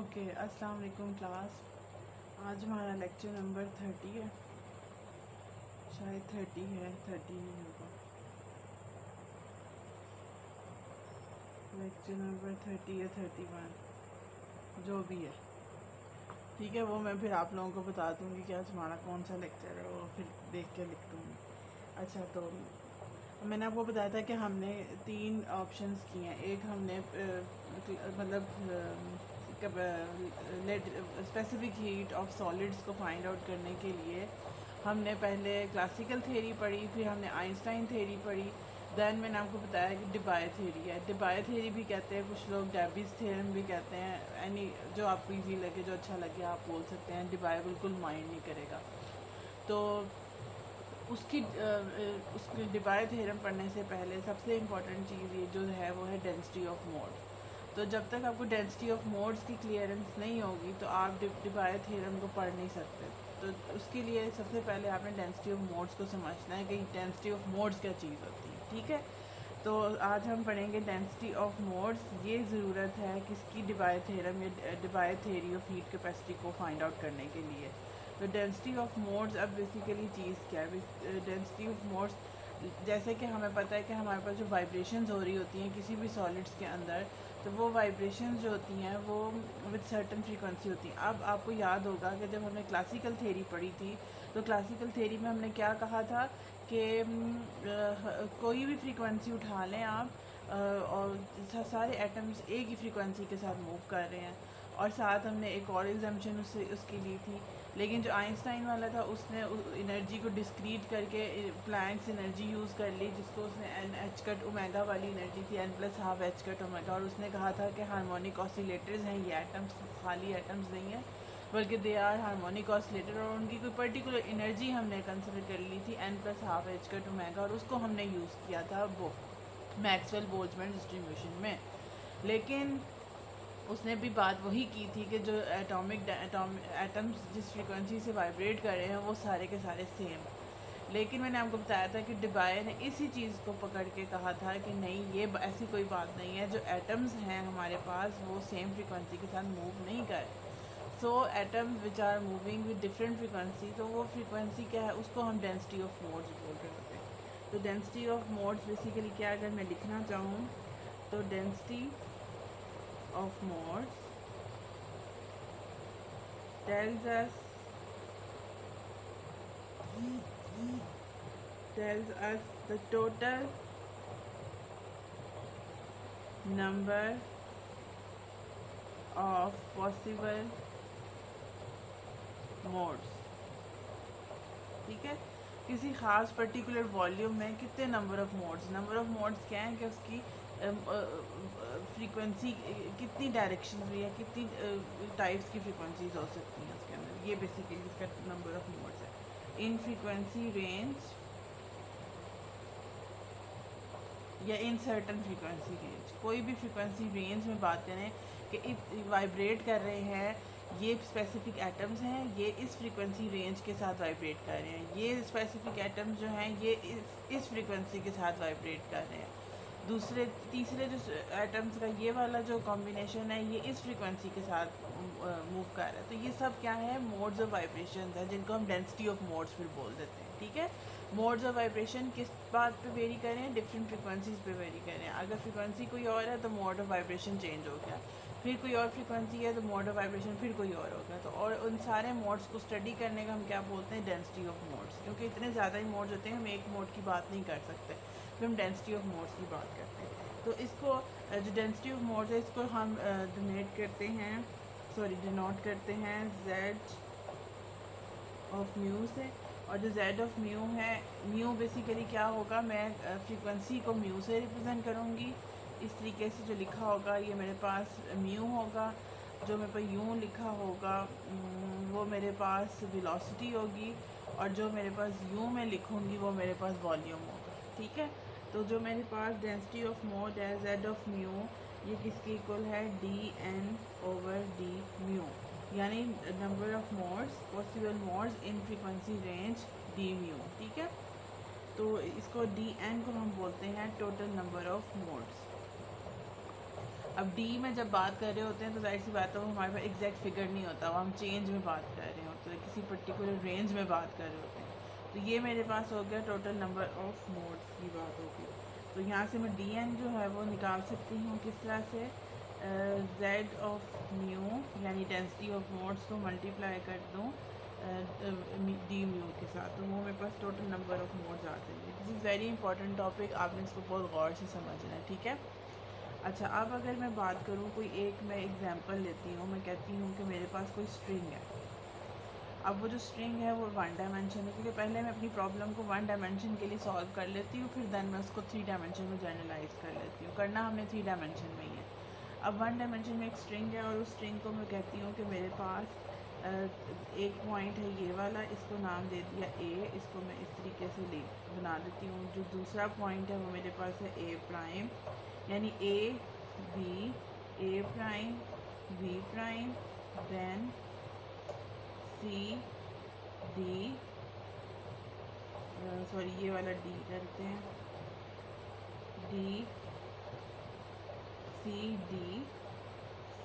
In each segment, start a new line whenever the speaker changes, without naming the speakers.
Okay, अस्सलाम वालेकुम class. आज हमारा लेक्चर नंबर 30 है, शायद 30 है, 30 नहीं होगा। लेक्चर नंबर 30 या 31 जो भी है, ठीक है। वो मैं फिर आप लोगों को बता दूंगी कि आज हमारा कौन सा लेक्चर है, वो फिर देख के लिख दूँगी। अच्छा, तो मैंने आपको बताया था कि हमने 3 ऑप्शंस किए हैं। एक हमने मतलब स्पेसिफिक हीट ऑफ सॉलिड्स को फाइंड आउट करने के लिए हमने पहले क्लासिकल थ्योरी पढ़ी, फिर हमने आइंस्टाइन थ्योरी पढ़ी, देन मैंने आपको बताया कि डिबाय थ्योरी है। डिबाय थ्योरी भी कहते हैं कुछ लोग, डेबिस थ्योरम भी कहते हैं। एनी जो आपको इजी लगे, जो अच्छा लगे आप बोल सकते हैं। डिबाय बिल्कुल माइंड नहीं करेगा। तो उसकी डिबाय थ्योरम पढ़ने से पहले सबसे इम्पॉर्टेंट चीज़ ये जो है वो है डेंसिटी ऑफ मोड। तो जब तक आपको डेंसिटी ऑफ मोड्स की क्लियरेंस नहीं होगी तो आप डिबाय थ्योरम को पढ़ नहीं सकते। तो उसके लिए सबसे पहले आपने डेंसिटी ऑफ मोड्स को समझना है कि डेंसिटी ऑफ मोड्स क्या चीज़ होती है, ठीक है। तो आज हम पढ़ेंगे डेंसिटी ऑफ मोड्स। ये ज़रूरत है किसकी, डिबाय थ्योरम या डिबाय थ्योरी ऑफ हीट कैपेसिटी को फाइंड आउट करने के लिए। तो डेंसिटी ऑफ मोड्स अब बेसिकली चीज़ क्या है? डेंसिटी ऑफ मोड्स, जैसे कि हमें पता है कि हमारे पास जो वाइब्रेशंस हो रही होती हैं किसी भी सॉलिड्स के अंदर, तो वो वाइब्रेशंस जो होती हैं वो विद सर्टन फ्रीक्वेंसी होती हैं। अब आपको याद होगा कि जब हमने क्लासिकल थ्योरी पढ़ी थी तो क्लासिकल थ्योरी में हमने क्या कहा था कि कोई भी फ्रीक्वेंसी उठा लें आप, और सारे एटम्स एक ही फ्रीक्वेंसी के साथ मूव कर रहे हैं। और साथ हमने एक और एग्जाम्पशन उसकी ली थी। लेकिन जो आइंस्टाइन वाला था उसने एनर्जी को डिस्क्रीट करके प्लैंक्स एनर्जी यूज़ कर ली, जिसको उसने एन एच कट ओमेगा वाली एनर्जी थी, N plus half H cut omega. और उसने कहा था कि हार्मोनिक ऑसिलेटर्स हैं ये एटम्स, खाली एटम्स नहीं है बल्कि दे आर हार्मोनिक ऑसिलेटर। और उनकी कोई पर्टिकुलर एनर्जी हमने कंसिडर कर ली थी N plus half H cut omega, और उसको हमने यूज़ किया था वो मैक्सवेल बोल्ट्जमैन डिस्ट्रीब्यूशन में। लेकिन उसने भी बात वही की थी कि जो एटम्स जिस फ्रीक्वेंसी से वाइब्रेट कर रहे हैं वो सारे के सारे सेम। लेकिन मैंने आपको बताया था कि डिबाय ने इसी चीज़ को पकड़ के कहा था कि नहीं, ये ऐसी कोई बात नहीं है, जो एटम्स हैं हमारे पास वो सेम फ्रीक्वेंसी के साथ मूव नहीं कर। So atoms which are moving with different frequency, तो वो फ्रीक्वेंसी क्या है, उसको हम डेंसिटी ऑफ मोड्स बोल रहे होते हैं। तो डेंसिटी ऑफ मोड्स बेसिकली क्या, अगर मैं लिखना चाहूँ तो density of modes tells us the total number of possible modes, ठीक है। किसी ख़ास पर्टिकुलर वॉल्यूम में कितने नंबर ऑफ़ मोड्स क्या हैं कि उसकी फ्रीक्वेंसी कितनी डायरेक्शन में या कितनी टाइप्स की फ्रीक्वेंसीज हो सकती हैं उसके अंदर। ये बेसिकली इसका नंबर ऑफ़ मोड्स है। इन फ्रीक्वेंसी रेंज या इन सर्टन फ्रीक्वेंसी रेंज, कोई भी फ्रीक्वेंसी रेंज में बात करें कि वाइब्रेट कर रहे हैं, ये स्पेसिफिक एटम्स हैं, ये इस फ्रीक्वेंसी रेंज के साथ वाइब्रेट कर रहे हैं, ये स्पेसिफिक एटम्स जो हैं ये इस फ्रीक्वेंसी के साथ वाइब्रेट कर रहे हैं, तीसरे जो एटम्स का ये वाला जो कॉम्बिनेशन है ये इस फ्रीक्वेंसी के साथ मूव कर रहा है। तो ये सब क्या है, मोड्स ऑफ वाइब्रेशन है, जिनको हम डेंसिटी ऑफ मोड्स फिर बोल देते हैं, ठीक है। मोड्स ऑफ वाइब्रेशन किस बात पे वेरी करें, डिफरेंट फ्रीक्वेंसीज पे वेरी करें। अगर फ्रीक्वेंसी कोई और है तो मोड ऑफ वाइब्रेशन चेंज हो गया, फिर कोई और फ्रीक्वेंसी है तो मोड ऑफ वाइब्रेशन फिर कोई और होगा। तो और उन सारे मोड्स को स्टडी करने का हम क्या बोलते हैं, डेंसिटी ऑफ मोड्स। क्योंकि इतने ज़्यादा ही मोड्स होते हैं, हम एक मोड की बात नहीं कर सकते, फिर हम डेंसिटी ऑफ मोड्स की बात करते हैं। तो इसको जो डेंसिटी ऑफ मोड्स है इसको हम डिनोट करते हैं Z ऑफ म्यू से। और जो Z ऑफ म्यू है, म्यू बेसिकली क्या होगा, मैं फ्रीक्वेंसी को म्यू से रिप्रेजेंट करूँगी। इस तरीके से जो लिखा होगा ये मेरे पास म्यू होगा, जो मेरे पास यूँ लिखा होगा वो मेरे पास वेलोसिटी होगी, और जो मेरे पास यूँ मैं लिखूँगी वो मेरे पास वॉल्यूम होगा, ठीक है। तो जो मेरे पास डेंसिटी ऑफ मोड है Z ऑफ म्यू, ये किसके इक्वल है, D(n/d म्यू, यानी number of modes, possible modes in frequency range d mu, ठीक है। तो इसको dn को हम बोलते हैं टोटल नंबर ऑफ मोड्स। अब डी में जब बात कर रहे होते हैं तो जाहिर सी बात है वो हमारे पास एग्जैक्ट फिगर नहीं होता, वो हम चेंज में बात कर रहे होते हैं, किसी पर्टिकुलर रेंज में बात कर रहे होते हैं। तो ये मेरे पास हो गया टोटल नंबर ऑफ मोड्स की बात होगी। तो यहाँ से मैं डी एन जो है वो निकाल सकती हूँ किस तरह से, जेड ऑफ म्यू यानी डेंसिटी ऑफ मोड्स को मल्टीप्लाई कर दूँ डी म्यू के साथ, तो वो मेरे पास टोटल नंबर ऑफ मोड्स आ जाएंगे। This is very important topic, आपने इसको बहुत गौर से समझना है, ठीक है। अच्छा, अब अगर मैं बात करूँ कोई एक मैं एग्जांपल लेती हूँ, मैं कहती हूँ कि मेरे पास कोई स्ट्रिंग है। अब वो जो स्ट्रिंग है वो वन डायमेंशन है, क्योंकि पहले मैं अपनी प्रॉब्लम को वन डायमेंशन के लिए सॉल्व कर लेती हूँ, फिर देन मैं उसको थ्री डायमेंशन में जनरलाइज कर लेती हूँ। करना हमने थ्री डायमेंशन में ही है। अब वन डायमेंशन में एक स्ट्रिंग है और उस स्ट्रिंग को मैं कहती हूँ कि मेरे पास एक पॉइंट है ये वाला, इसको नाम दे दिया ए, इसको मैं इस तरीके से बना देती हूँ। जो दूसरा पॉइंट है वो मेरे पास है ए प्राइम, यानी A prime B prime then C D, sorry ये वाला डी करते हैं, D C D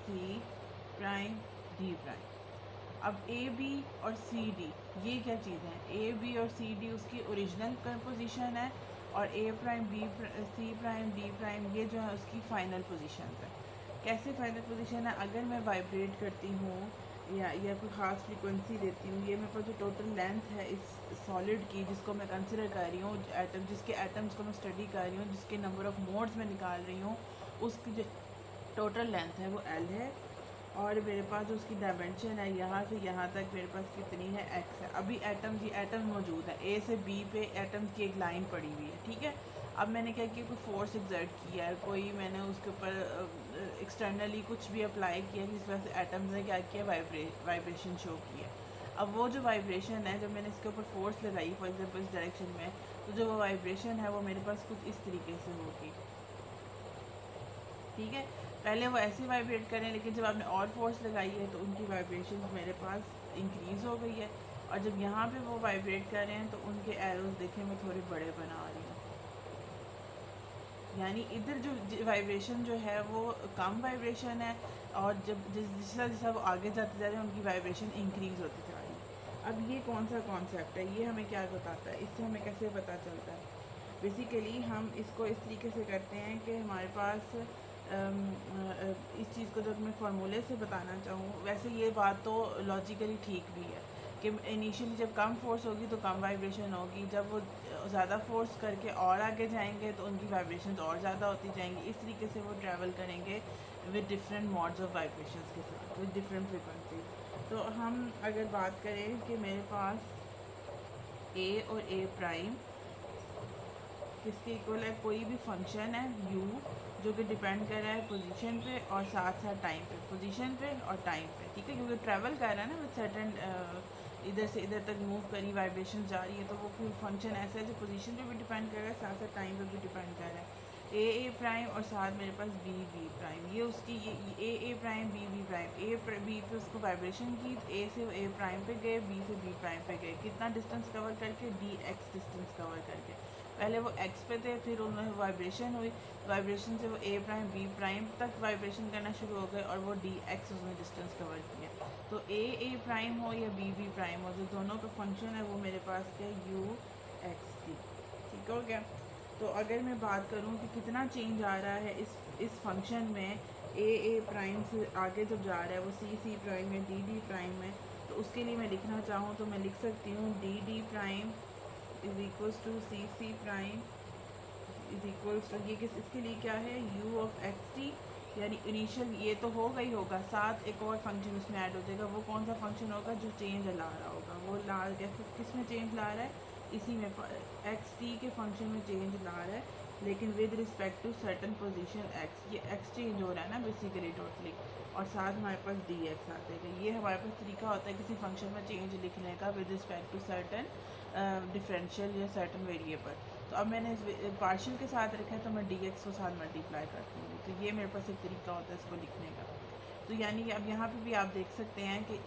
C prime D prime. अब ए बी और सी डी ये क्या चीज़ है, ए बी और सी डी उसकी ओरिजिनल पोजीशन है, और A prime B C prime D prime ये जो है उसकी फ़ाइनल पोजीशन है। कैसे फ़ाइनल पोजीशन है, अगर मैं वाइब्रेट करती हूँ या कोई ख़ास फ्रीक्वेंसी देती हूँ, ये मेरे पास जो टोटल लेंथ है इस सॉलिड की जिसको मैं कंसिडर कर रही हूँ, एटम जिसके एटम्स को मैं स्टडी कर रही हूँ, जिसके नंबर ऑफ़ मोड्स में निकाल रही हूँ, उसकी जो टोटल लेंथ है वो एल है, और मेरे पास जो उसकी डायमेंशन है यहाँ से यहाँ तक मेरे पास कितनी है, एक्स है। अभी एटम्स ये एटम्स मौजूद है, ए से बी पे एटम्स की एक लाइन पड़ी हुई है, ठीक है। अब मैंने क्या किया, कोई फोर्स एक्सर्ट किया है, कोई मैंने उसके ऊपर एक्सटर्नली कुछ भी अप्लाई किया जिस वजह से एटम्स ने क्या किया, वाइब्रेशन शो किया। अब वो जो वाइब्रेशन है, जब मैंने इसके ऊपर फोर्स लगाई फॉर एग्जाम्पल इस डायरेक्शन में, तो जो वो वाइब्रेशन है वो मेरे पास कुछ इस तरीके से होगी, ठीक है। पहले वो ऐसे वाइब्रेट करें, लेकिन जब आपने और फोर्स लगाई है तो उनकी वाइब्रेशन मेरे पास इंक्रीज़ हो गई है, और जब यहाँ पे वो वाइब्रेट कर रहे हैं तो उनके एरोज देखें मैं थोड़े बड़े बना रही हूँ, यानी इधर जो वाइब्रेशन जो है वो कम वाइब्रेशन है, और जब जैसा जैसा वो आगे जाते जा रहे हैं उनकी वाइब्रेशन इंक्रीज़ होती जा रही है। अब ये कौन सा कॉन्सेप्ट है, ये हमें क्या बताता है, इससे हमें कैसे पता चलता है। बेसिकली हम इसको इस तरीके से करते हैं कि हमारे पास इस चीज़ को जब मैं फार्मूले से बताना चाहूँ, वैसे ये बात तो लॉजिकली ठीक भी है कि इनिशियली जब कम फोर्स होगी तो कम वाइब्रेशन होगी, जब वो ज़्यादा फोर्स करके और आगे जाएंगे तो उनकी वाइब्रेशन और ज़्यादा होती जाएंगी। इस तरीके से वो ट्रैवल करेंगे with different modes of vibrations के साथ, विद डिफरेंट फ्रिक्वेंसी। तो हम अगर बात करें कि मेरे पास ए और ए प्राइम किसके इक्वल है, कोई भी फंक्शन है u जो कि डिपेंड कर रहा है पोजीशन पे और साथ साथ टाइम पे, पोजीशन पे और टाइम पे, ठीक है, क्योंकि ट्रैवल कर रहा है ना विद सर्टेन, इधर से इधर तक मूव करी, वाइब्रेशन जा रही है, तो वो कोई फंक्शन ऐसा है जो पोजीशन पे भी डिपेंड कर रहा है, साथ साथ टाइम पे भी डिपेंड कर रहा है। ए प्राइम और साथ मेरे पास बी प्राइम, ये उसकी ये A prime B prime, A B पे उसको वाइब्रेशन की, ए से ए प्राइम पे गए, बी से बी प्राइम पे गए, कितना डिस्टेंस कवर करके, डी एक्स डिस्टेंस कवर करके। पहले वो एक्स पे थे, फिर उन्हें वाइब्रेशन हुई, वाइब्रेशन से वो ए प्राइम बी प्राइम तक वाइब्रेशन करना शुरू हो गए, और वो डी एक्स उसने डिस्टेंस कवर किया। तो ए प्राइम हो या बी प्राइम हो, जो दोनों का फंक्शन है वो मेरे पास है यू एक्स टी, ठीक हो गया। तो अगर मैं बात करूँ कि कितना चेंज आ रहा है इस फंक्शन में, ए प्राइम से आगे जब जा रहा है वो सी प्राइम में, डी प्राइम में, तो उसके लिए मैं लिखना चाहूँ तो मैं लिख सकती हूँ D prime is equals to C prime is equals to, ये इसके लिए क्या है, u ऑफ एक्स टी, यानी इनिशियल ये तो होगा ही होगा, साथ एक और फंक्शन उसमें ऐड हो जाएगा। वो कौन सा फंक्शन होगा जो चेंज ला रहा होगा, वो ला कैसे किस में चेंज ला रहा है, इसी में एक्स टी के फंक्शन में चेंज ला रहा है, लेकिन with respect to certain position X, ये एक्स चेंज हो रहा है ना बेसिकली टोटली, और साथ हमारे पास डी एक्स आते हैं। ये हमारे पास तरीका होता है किसी फंक्शन में चेंज लिखने का with respect to certain differential या सर्टन वेरिएबल। तो अब मैंने पार्शियल के साथ रखा है तो मैं डी एक्स को साथ मल्टीप्लाई करती हूँ, तो ये मेरे पास एक तरीका होता है इसको लिखने का। तो यानी कि अब यहाँ पे भी आप देख सकते हैं कि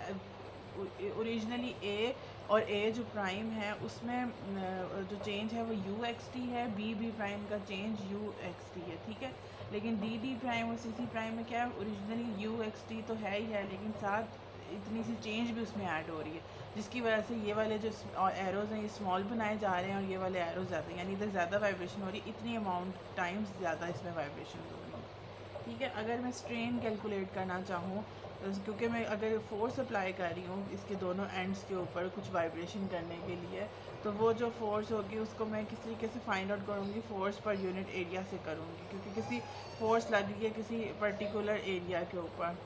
ओरिजिनली ए और ए जो प्राइम है उसमें जो चेंज है वो यू एक्स टी है, बी प्राइम का चेंज यू एक्स टी है, ठीक है। लेकिन डी प्राइम और सी प्राइम में क्या है, ओरिजिनली यू एक्स टी तो है ही है, लेकिन साथ इतनी सी चेंज भी उसमें ऐड हो रही है, जिसकी वजह से ये वाले जो एरोज़ हैं ये स्मॉल बनाए जा रहे हैं और ये वाले एरोज ज़्यादा, यानी इधर ज़्यादा वाइब्रेशन हो रही है, इतनी अमाउंट टाइम्स ज़्यादा इसमें वाइब्रेशन हो रही है, ठीक है। अगर मैं स्ट्रेन कैलकुलेट करना चाहूँ, क्योंकि मैं अगर फोर्स अप्लाई कर रही हूँ इसके दोनों एंड्स के ऊपर कुछ वाइब्रेशन करने के लिए, तो वो जो फोर्स होगी उसको मैं किस तरीके से फाइंड आउट करूँगी, फोर्स पर यूनिट एरिया से करूँगी, क्योंकि किसी फोर्स लग रही है किसी पर्टिकुलर एरिया के ऊपर,